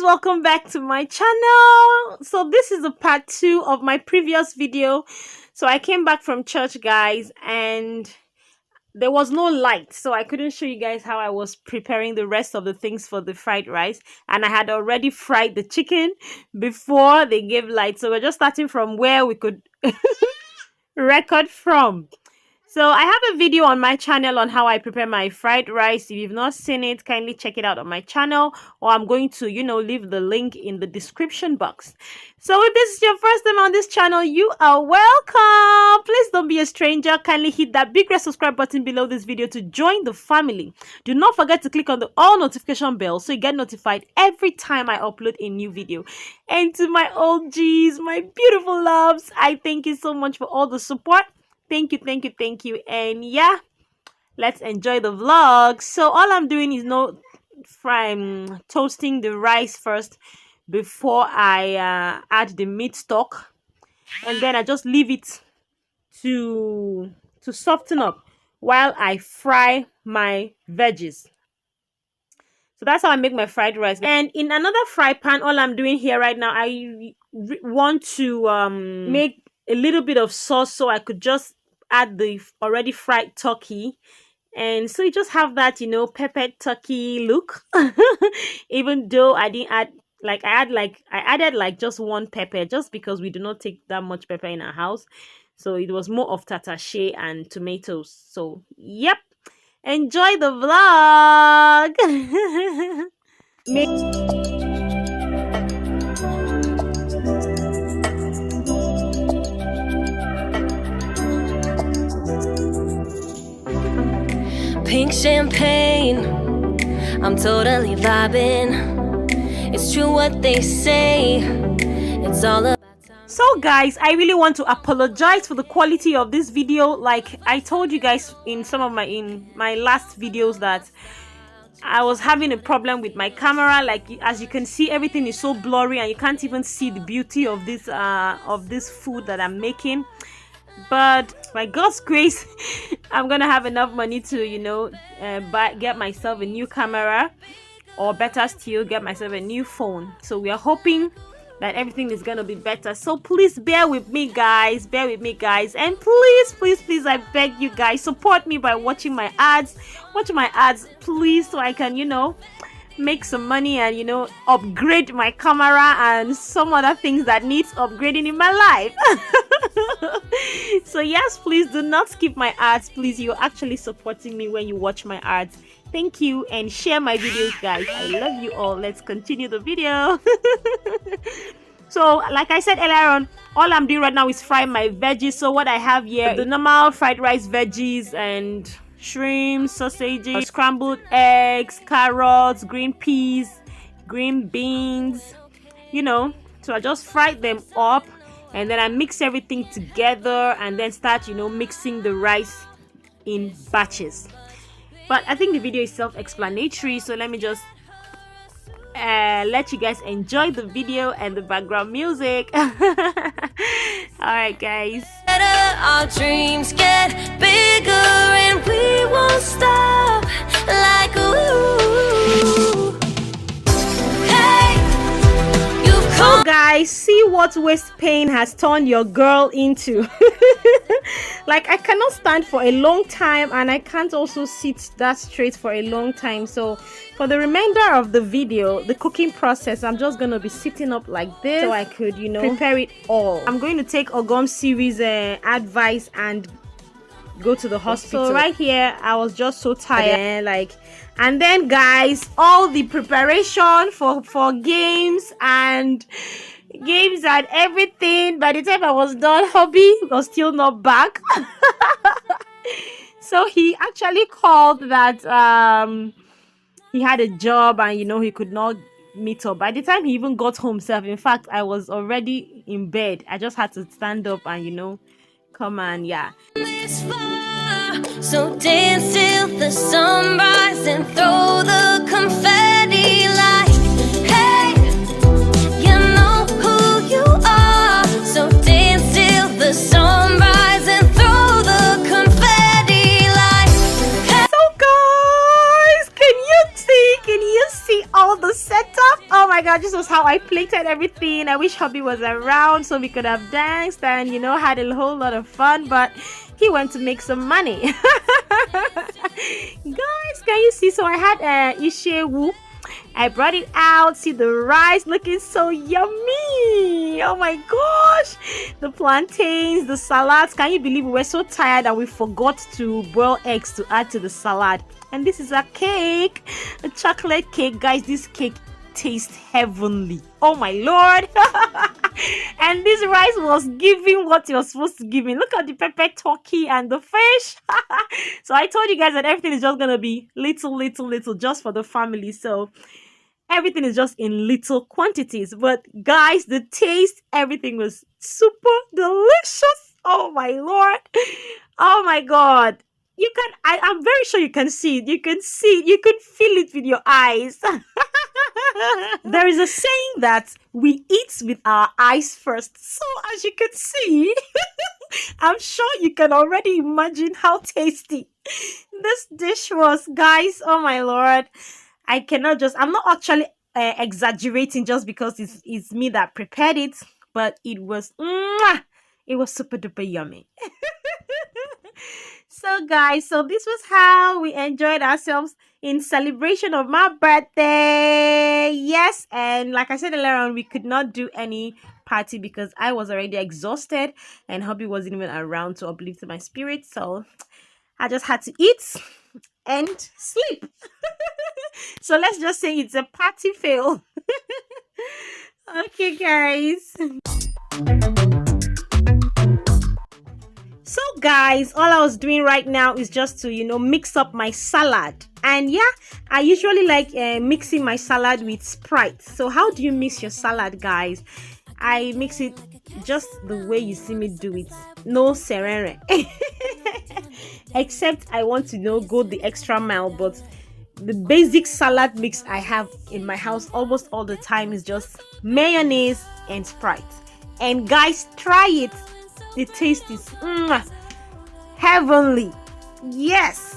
welcome back to my channel. So this is the part 2 of my previous video. So I came back from church, guys, and there was no light, so I couldn't show you guys how I was preparing the rest of the things for the fried rice. And I had already fried the chicken before they gave light, so we're just starting from where we could record from. So I have a video on my channel on how I prepare my fried rice. If you've not seen it, kindly check it out on my channel, or I'm going to, leave the link in the description box. So if this is your first time on this channel, you are welcome. Please don't be a stranger. Kindly hit that big red subscribe button below this video to join the family. Do not forget to click on the all notification bell so you get notified every time I upload a new video. And to my OGs, my beautiful loves, I thank you so much for all the support. Thank you. And yeah, let's enjoy the vlog. So all I'm doing is toasting the rice first before I add the meat stock, and then I just leave it to soften up while I fry my veggies. So that's how I make my fried rice. And in another fry pan, all I'm doing here right now, I want to make a little bit of sauce so I could just add the already fried turkey, and so you just have that peppered turkey look. Even though I didn't add I added just one pepper, just because we do not take that much pepper in our house, so it was more of tatashe and tomatoes. So yep, enjoy the vlog. Pink champagne, I'm totally vibing. It's true what they say, it's all about time. So guys, I really want to apologize for the quality of this video. Like I told you guys in my last videos that I was having a problem with my camera. Like as you can see, everything is so blurry and you can't even see the beauty of this food that I'm making. But by God's grace, I'm gonna have enough money to get myself a new camera, or better still, get myself a new phone. So we are hoping that everything is gonna be better. So please bear with me guys, and please, I beg you guys, support me by watching my ads, please, so I can make some money and upgrade my camera and some other things that needs upgrading in my life. So yes, please do not skip my ads. Please, you're actually supporting me when you watch my ads. Thank you, and share my videos guys. I love you all. Let's continue the video. So like I said earlier on, all I'm doing right now is fry my veggies. So what I have here, the normal fried rice veggies and shrimp, sausages, scrambled eggs, carrots, green peas, green beans, so I just fried them up, and then I mix everything together and then start mixing the rice in batches. But I think the video is self-explanatory, so let me just let you guys enjoy the video and the background music. Alright guys, Our dreams get bigger and we won't stop. Like ooh, hey, so guys, see what waist pain has turned your girl into. Like I cannot stand for a long time, and I can't also sit that straight for a long time. So for the remainder of the video, the cooking process, I'm just gonna be sitting up like this so I could prepare it all. I'm going to take Ogom series advice and go to the hospital. So right here, I was just so tired, and then guys, all the preparation for games and everything, by the time I was done, hubby was still not back. So he actually called that he had a job and he could not meet up. By the time he even got home in fact, I was already in bed. I just had to stand up and come and so dance till the sunrise and throw the confetti like, hey, you know who you are. So dance till the sunrise and throw the confetti like, hey. So guys, can you see all the setup? Oh my my god, this was how I plated everything. I wish hubby was around so we could have danced and, you know, had a whole lot of fun, but he went to make some money. Guys, can you see? So I had ishewu. I brought it out. See the rice looking so yummy. Oh my gosh. The plantains, the salads. Can you believe we were so tired that we forgot to boil eggs to add to the salad? And this is a cake, a chocolate cake. Guys, this cake tastes heavenly. Oh my lord. And this rice was giving what it was supposed to give me. Look at the pepper turkey and the fish. So I told you guys that everything is just gonna be little just for the family. So everything is just in little quantities, but guys, the taste, everything was super delicious. Oh my lord. Oh my god. You can, I'm very sure you can see it. You can see it. You can feel it with your eyes. There is a saying that we eat with our eyes first. So as you can see, I'm sure you can already imagine how tasty this dish was, guys. Oh my lord. I cannot just, I'm not actually exaggerating just because it's me that prepared it, but it was super duper yummy. So guys, so this was how we enjoyed ourselves in celebration of my birthday. Yes, and like I said earlier on, we could not do any party because I was already exhausted and hubby wasn't even around to uplift my spirit. So I just had to eat and sleep. So let's just say it's a party fail. Okay, guys. So guys, all I was doing right now is just to, you know, mix up my salad. And yeah, I usually like mixing my salad with Sprite. So how do you mix your salad, guys? I mix it just the way you see me do it. No serere. Except I want to, you know, go the extra mile. But the basic salad mix I have in my house almost all the time is just mayonnaise and Sprite. And guys, try it. The taste is heavenly. Yes.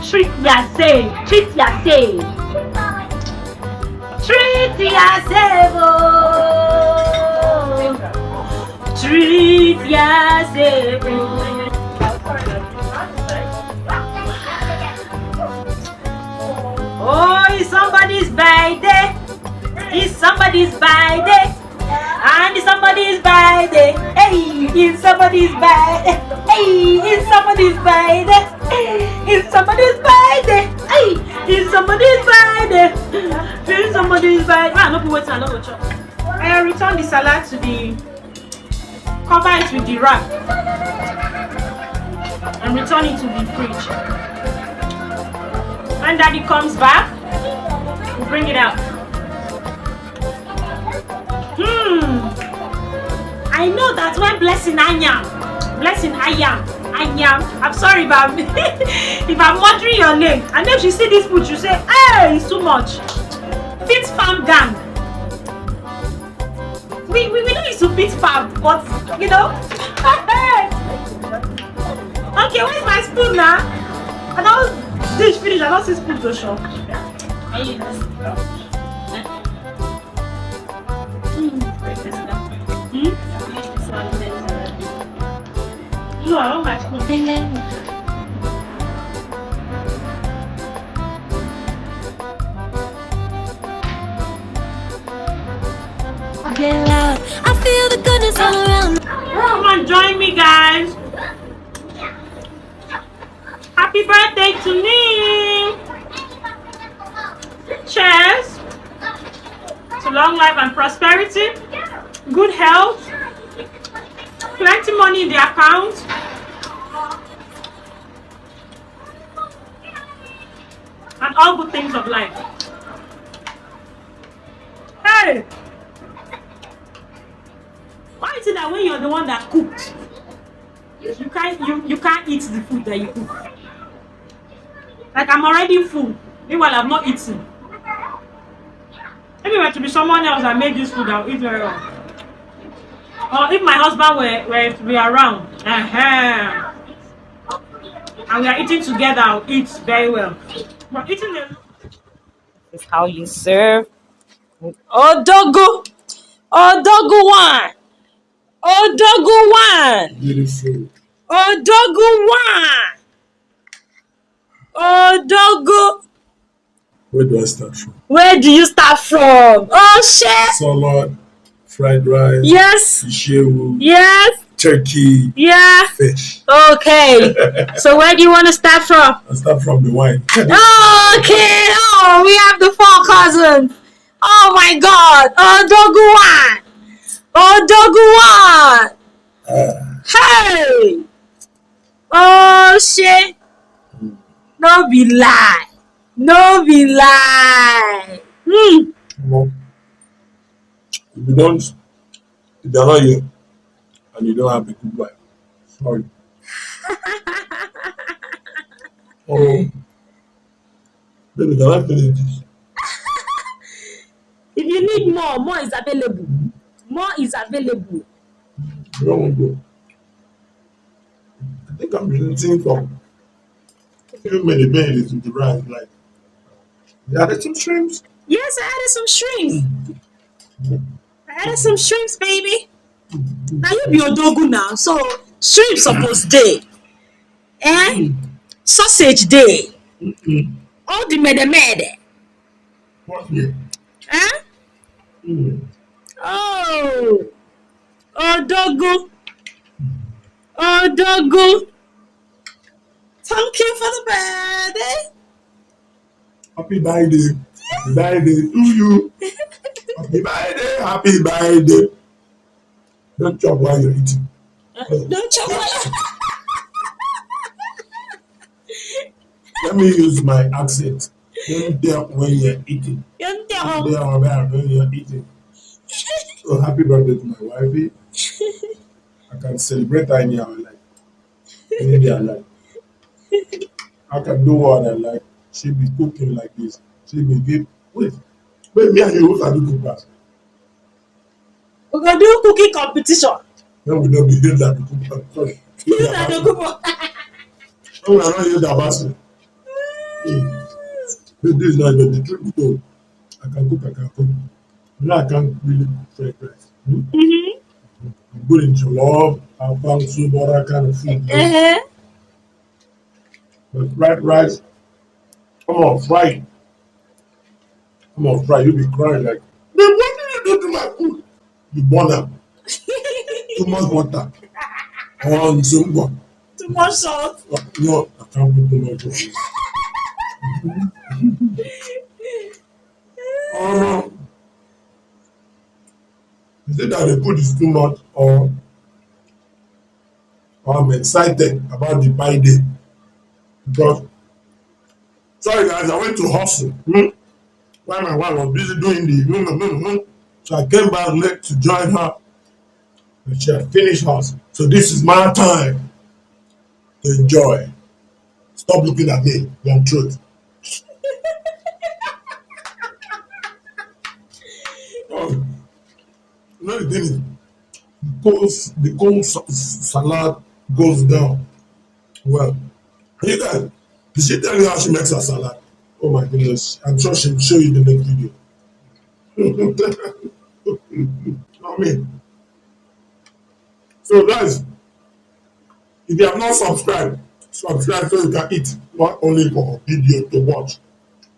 Treat yourself. Treat yourself. Treat yourself. Oh. Treat yourself. Oh, it's somebody's birthday. It's somebody's birthday. And it's somebody's birthday. Hey, it's somebody's birthday. Hey, it's somebody's birthday. It's somebody's birthday. Hey, it's somebody's birthday. It's somebody's birthday. Ah, no, wait, no, wait. I return the salad to the, cover it with the wrap, and return it to the fridge. When daddy comes back, we'll bring it out. I know that when blessing I am. I'm sorry, but if I'm wondering your name, and if she see this food, you say, hey, it's too much. Fit farm gang. We know it's to fit farm, but you know. Okay, where's my spoon now? I don't dish finish, I don't see spoon to show. No, I don't like spoon. I feel the goodness all around. Come on, join me, guys. Happy birthday to me. Cheers to long life and prosperity, good health, money in the account. And all good things of life. Hey! Why is it that when you're the one that cooked, you can't eat the food that you cook? Like, I'm already full. Meanwhile, I've not eaten. Maybe it were to be someone else that made this food, I'll eat very well. Or if my husband were to be around, and we are eating together, I'll eat very well. But eating alone. This is how you serve. Oh, dogu! Oh, dogu one! Oh, dogu one! Beautiful. Oh, dogu one! Oh, dogu! Where do I start from? Where do you start from? Oh, shit! Salad, fried rice, Yes! ishewu, Yes! turkey, Yeah! fish. Okay. So where do you want to start from? I start from the wine. Okay. Oh, we have the 4 cousins. Oh my God. Oh, dogu one. Oh, dogu one. Hey. Oh shit. No be lie. No be lie. Well, if you're not here and you don't have a good wife, sorry. Oh, baby, can I finish this? If you need more is available. More is available. I don't want to go. I think I'm presenting from few many berries with the rice. Like, you added some shrimps. Yes, I added some shrimps. I added some shrimps, baby. Now you be odogu now, so shrimp supposed day. Sausage day. All the mede. What here? Oh, odogu. Odogu. Thank you for the birthday. Happy birthday. Happy birthday to you. Happy birthday. Happy birthday. Don't chop while you're eating. Don't you want? Let me use my accent. Don't tell when you're eating. Don't Don't tell. tell when you're eating. So happy birthday to my wifey. I can celebrate her any hour I like. Any day I like. I can do what I like. She be cooking like this. She be give. Wait, me and you both are doing class. We're gonna do cooking competition. Then we don't be Hilda the cook. Sorry. You know the cook. No, we are not Hilda Bassett. But this is not even the truth. Though. I can cook. You know, I can't really cook fried rice. I'm good in jollof, I found soup, all that kind of food. But fried rice, come on, fry. You be crying like, "Babe, what did you do to my food?" You burn up. Too much water. Zumba. Too much salt. No, I can't put too much of it. Oh, is it that the food is too much or I'm excited about the birthday? Because, sorry guys, I went to hustle. While my wife was busy doing the so I came back late to join her. And she had finished hers. So this is my time to enjoy. Stop looking at me, young truth. Oh, you know the thing is, the cold salad goes down. Well, you guys, did she tell you how she makes her salad? Oh my goodness, I'm sure she'll show you the next video. I mean, so guys, if you have not subscribed so you can eat, not only for video to watch.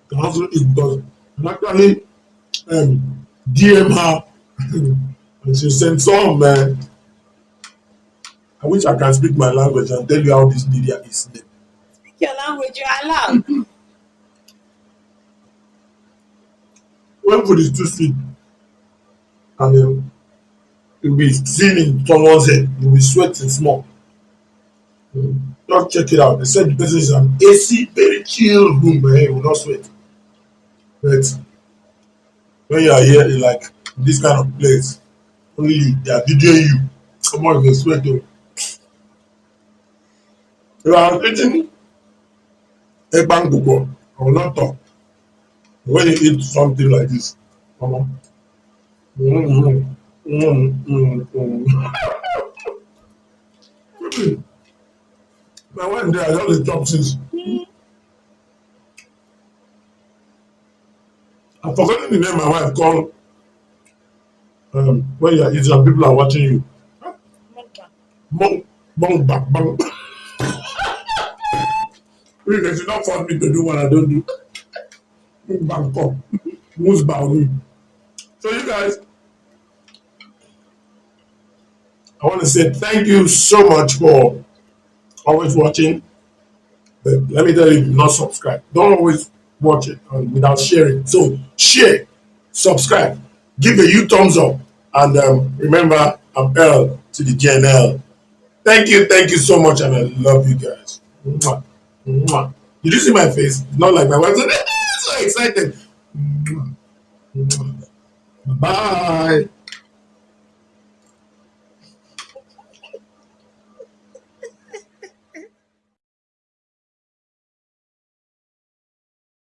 You can also eat because you actually DM her and she sent some, man. I wish I can speak my language and tell you how this media is named. Speak your language, you are allowed. When food is too sweet and You'll be feeling someone's head. You'll be sweating small. Just check it out. They said the person is an AC, very chill room where you will not sweat. But when you are here in like this kind of place, only you, they are videoing you. Someone will sweat though. You are eating a bang before. I will not talk. When you eat something like this, come on. Mm, mm, mm, mm. My wife there, I just chop since. I've forgotten the name my wife called when you are eating and people are watching you. Bong, bong, bang, bang. Really, they should not force me to do what I don't do. Bong, bang, come. Moose bow. So you guys, I want to say thank you so much for always watching. But let me tell you, if you're not subscribed, don't always watch it without sharing. So share, subscribe, give a you thumbs up, and remember, I'm L to the Janearl. Thank you so much, and I love you guys. Mwah, mwah. Did you see my face? It's not like my wife said, so excited. Mwah, mwah. Bye.